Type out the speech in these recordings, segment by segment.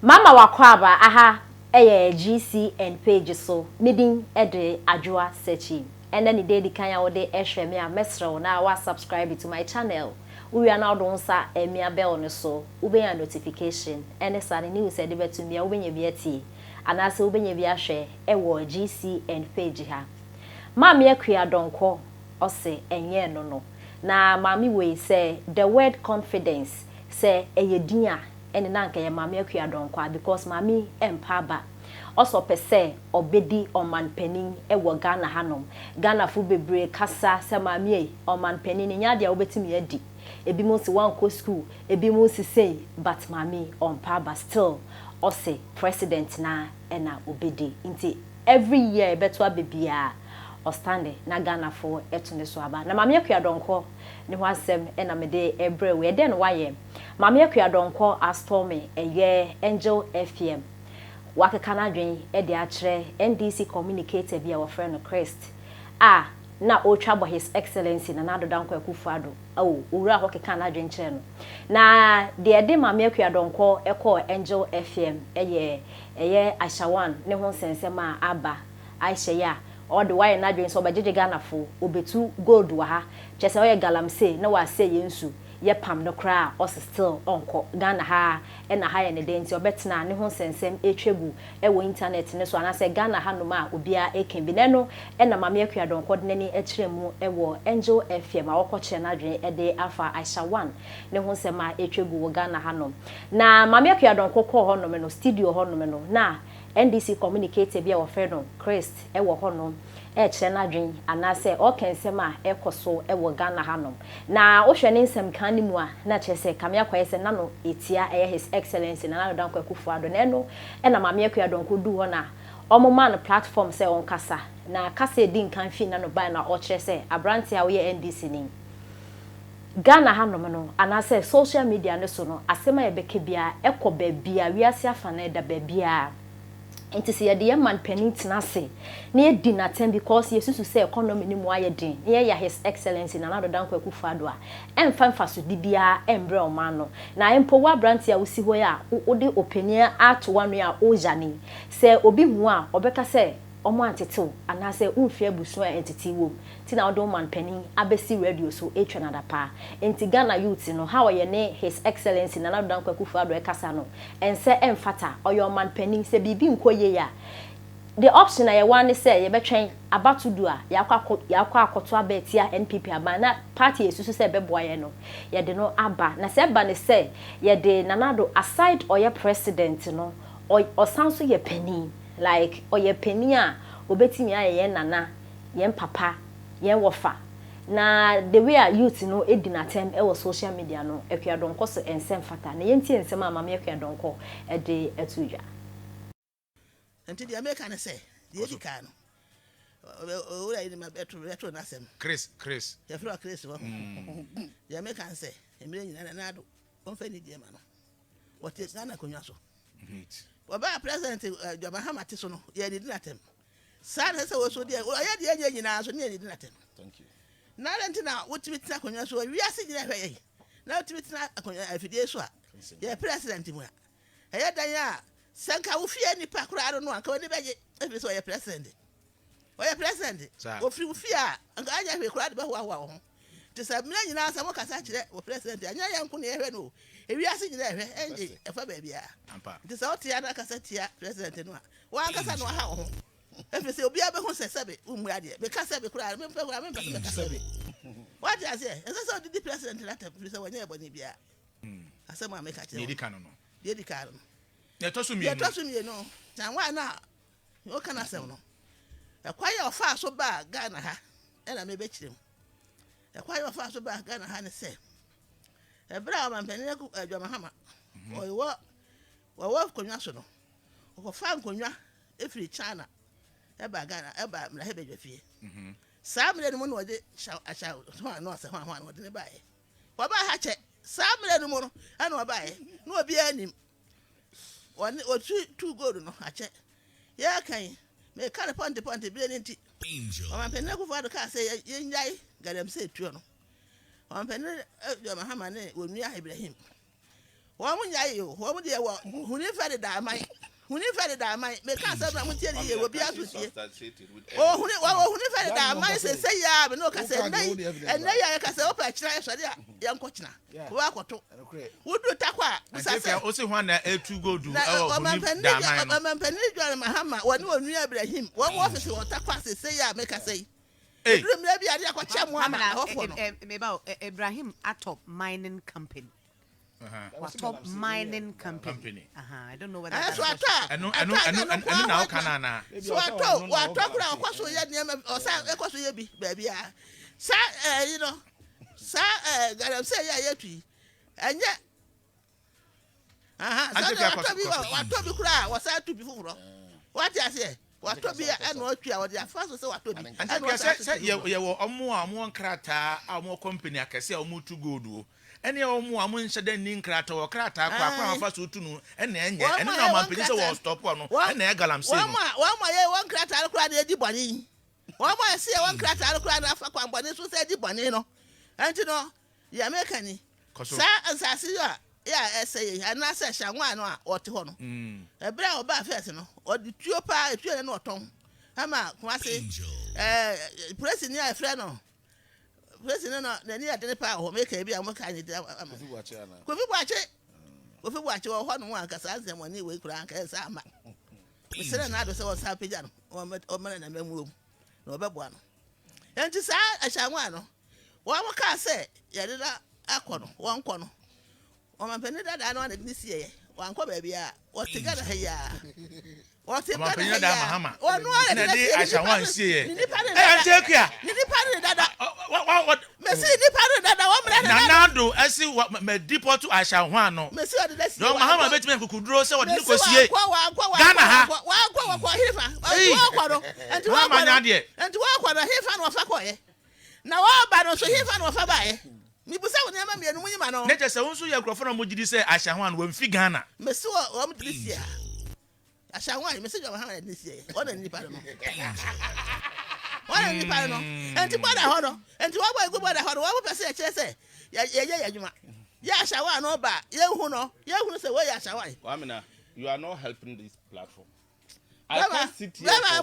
Mama wakwaba aha GCN page so midin ede adwoa searching and then the day kan ya wo de ehwe me a mesrew na wa subscribe to my channel we are now don sa emia bell ne so we be notification and sa news e de betu me we benya bi atie anase we benya bi ahwe wo GCN page ha Mama Akuwa Donkor ose enye no na mami we say the word confidence say eyedin a ene na nka ye Mama Akuwa Donkor because mami empaba also pese obedi omanpenin ewo Ghana hanom Ghana fu bebre kasa se mami omanpenin nya dia obetimi adi ebi mo si wan ko school ebi mo si say but mami ompaba still ose president na ena obedi nti every year beto abebia ostande na Ghana for etune so aba na Mama Akuwa Donkor ne ho asem ena mede ebre we den waye Mama Akuwa Donkor astome eye Angel FM wakeka na dwen e de akere NDC Communicator bia wo friend Christ na otwabo his excellency na Addo Donkor Akufo-Addo owura wakeka na dwen kire no na de Mama Akuwa Donkor ekọ Angel FM eye Ashawan ne ho sensema aba Aisha ya all the why na dwen so obajeje Ghana fo obetu gold wa ha chese oye galamsey na wa say yensu ye pam no kra os still onko Ghana ha na ha ye ne denti obetena ne ho sensem etwegu wo internet ne so anase Ghana ha no ma obia eken bi ne no na Mama Akuwa Donkor de ne ekiremu wo Angel FM a wokoche na dwen de afa Aisha 1 ne ho sema etwegu wo Ghana ha no na Mama Akuwa Donkor ko ho no me no studio ho no me no na NDC Communicator bia wo friend Christ wo ho no kire na dwen anase o kensema ekoso wo Ghana hanom na wo hwe ne nsem kan ni mu a na chese kamia kwayese na no etia his excellency na Addo Donkor Akufo-Addo na no na Mama Akuwa Donkor du ho na omo no platform se on kasa na kasa edin kan fi na no ba na o kire se abranti a wo ye NDC ni Ghana hanom no anase social media ne so no asema ye beke bia ekoba bia wiase afa na da ba bia enti se ye man panin tenase na ye di na tem because yesusu say economy ni mu aye din ye ya his excellency na Addo Donkor Akufo-Addo a emfa so di bia embre o man no na empo wa branti a usi ho ya odi opinion at one ya ojani se obi hu a obeka say omo antetew anase unfi abusu a entity wo ti na Addo man panin abesi radio so etwa na dapa enti Ghana youth no how ye ne his excellency na Addo Donkor Akufo-Addo ekasa no ense emfata oyo man panin se bibi nkoye ya the option I want to say ye betwen abatu do a yakwa akoto abetia NPP aba na party yesusu say beboaye no ye de no aba na se ba ne say ye de Nanado aside oye president no o sanso ye panin like oye panin a obetimi aye nana ye papa ye wofa na the way a youth no edina tem e wo social media no Akuwa Donkor so ensem fata na ye ntie ensem Mama Akuwa Donkor e de etuja until the American say, the Edican. Oh, I didn't better na sem. Chris. You feel Chris. The American say, a million and Addo, one penny dear man. What is Ghana Kunyaso? Well, by President Jabahama Tisono, you did not him. Son has also dear. Well, I had the engine as nearly did not him. Thank you. Now, until now, what to be Takunyaso, we are sitting that way. Now to be Takunyaso, yeah, President. I had Daya. Sanka ufi any pakura I don't know anka we beje if so your president. Oya president. Ofi ufia anka anya hwe kura de be wa ho. Ti se mna nyina sa mo kasa kire o president anya yanku ne ehwe no. Ewi ase nyina ehwe enje efa ba bia. Ti se oti ya na kasa tia president no a. Wa kasa no ha ho. Efi se obi abe ho se sebe umu ade. Be kasa be kura me mfa kura me mfa kasa be. What you say? Ense so di president la ta fi se wanya eboni bia. Asema me ka kire. Yedi kanu no. Yedi kanu. Ya tosu mi no na wa na o kana sem no e kwaye ofa so ba Ghana ha e na me be kirem e kwaye ofa so ba Ghana ha ne se e bra ma mpani ku adwamahama wo konwa so no o fa konwa e free China e ba Ghana e ba mra he be dwafie sa mre no mo no de asha no se ho no de ne bae wo ba ha che sa mre no mo no ana wo bae no obi anim one or two gold no ache ya kan me kare ponte bi nti o man Akufo-Addo ka say ye nyai gadam say tuo no o man Mahama ne wonu Ibrahim Woman yayo, woman dear, who never had a mine. Who never had a mine, make us have a tell you will be out with you. Oh, who never had a mine say, yeah, but no, and then I can say, oh, I try, young coachna. Would do Takwa? I also want to go do Mahama, one will near him. What was it? What Takwa say, yeah, make us say. Maybe Ibrahim Atop Mining Company. Top mining company. I don't know whether that's what I know now canana. So I told what talk around what so name or say baby. Sir, you know, sir, I'm saying yeah, and yet. What told you cry was I to before? What I say? What to be and what you are first so what to be. And I said, you were more crata, or more company, I can say, or more to go do. Any more woman said, then Ninkrata or Crata, Papa Sutunu, and then no man police will stop one, and there galam say, one crat, I'll cry the bunny. One more say one crat, I'll cry after one, but this was a bonino. And you know, the American, sir, as I see you. Yeah, I say, and I say, Shangwana or Tihono. A brown bar person, or the Tiopa, if you are not Tom. Hammer, Quasi, pressing near a friend. President, the near the power will make a be a more kind of watch it. If you watch your one, because I said when you will crank as I'm. We said another so was happy, or man and room. No, but one. And to say, I shall want. One more can say, Yadda, Aquano, one corner. Or my penny that I know this year. One co baby, what together here. What together Mahama? Or no, I shall want to see it. I take ya. What? Messi, Nando, I see what my depot to I shall want. No, Mahama bet me who could draw so what you could see. Ghana, and to walk on a heaven of Aqua. Now, all battle so heaven of Abai. Let us also your girlfriend would say, I shall want when Figana. Monsieur, this year. I shall want Mr. Johanna this year. What any parano? What any parano? And to buy a honor, and to what go by the honor, what was say? Yeah, shall want no bad. You say, where I shall want. Wamina, you are not helping this platform. I can't sit here. I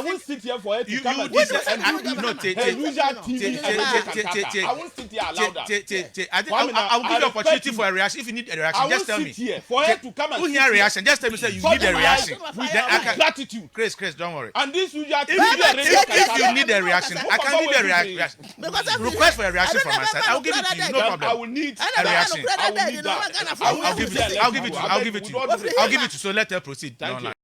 won't sit here for it to come and I won't sit here louder. I'll give you opportunity for a reaction. If you need a reaction, just tell me. For it to come and who hear reaction? Just tell me say you need a reaction. Gratitude. Chris, don't worry. And this if you need a reaction, I can give you a reaction. Request for a reaction from my side. I'll give it to you. No problem. I will need a reaction. I will need that. I'll give it to you. So let her proceed.